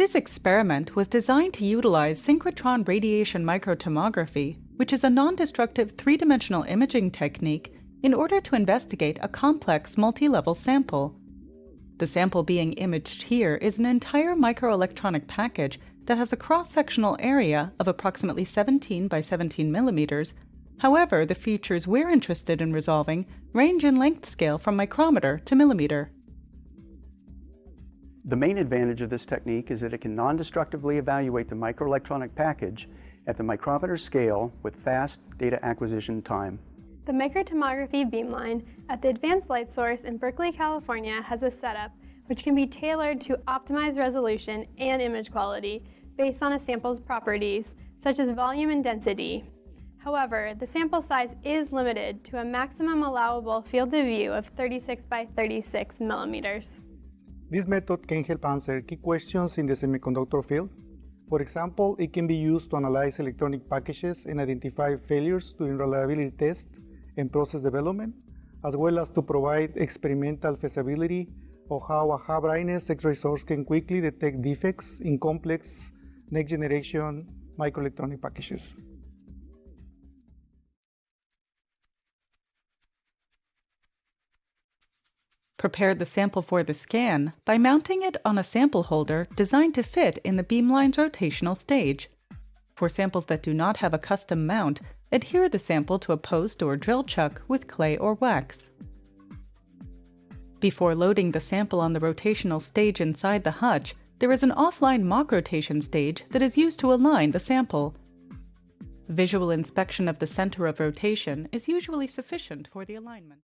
This experiment was designed to utilize Synchrotron radiation microtomography, which is a non-destructive three-dimensional imaging technique, in order to investigate a complex multi-level sample. The sample being imaged here is an entire microelectronic package that has a cross-sectional area of approximately 17 by 17 millimeters. However, the features we're interested in resolving range in length scale from micrometer to millimeter. The main advantage of this technique is that it can non-destructively evaluate the microelectronic package at the micrometer scale with fast data acquisition time. The microtomography beamline at the Advanced Light Source in Berkeley, California has a setup which can be tailored to optimize resolution and image quality based on a sample's properties, such as volume and density. However, the sample size is limited to a maximum allowable field of view of 36 by 36 millimeters. This method can help answer key questions in the semiconductor field. For example, it can be used to analyze electronic packages and identify failures during reliability test and process development, as well as to provide experimental feasibility of how a high brightness X-ray source can quickly detect defects in complex next-generation microelectronic packages. Prepare the sample for the scan by mounting it on a sample holder designed to fit in the beamline's rotational stage. For samples that do not have a custom mount, adhere the sample to a post or drill chuck with clay or wax. Before loading the sample on the rotational stage inside the hutch, there is an offline mock rotation stage that is used to align the sample. Visual inspection of the center of rotation is usually sufficient for the alignment.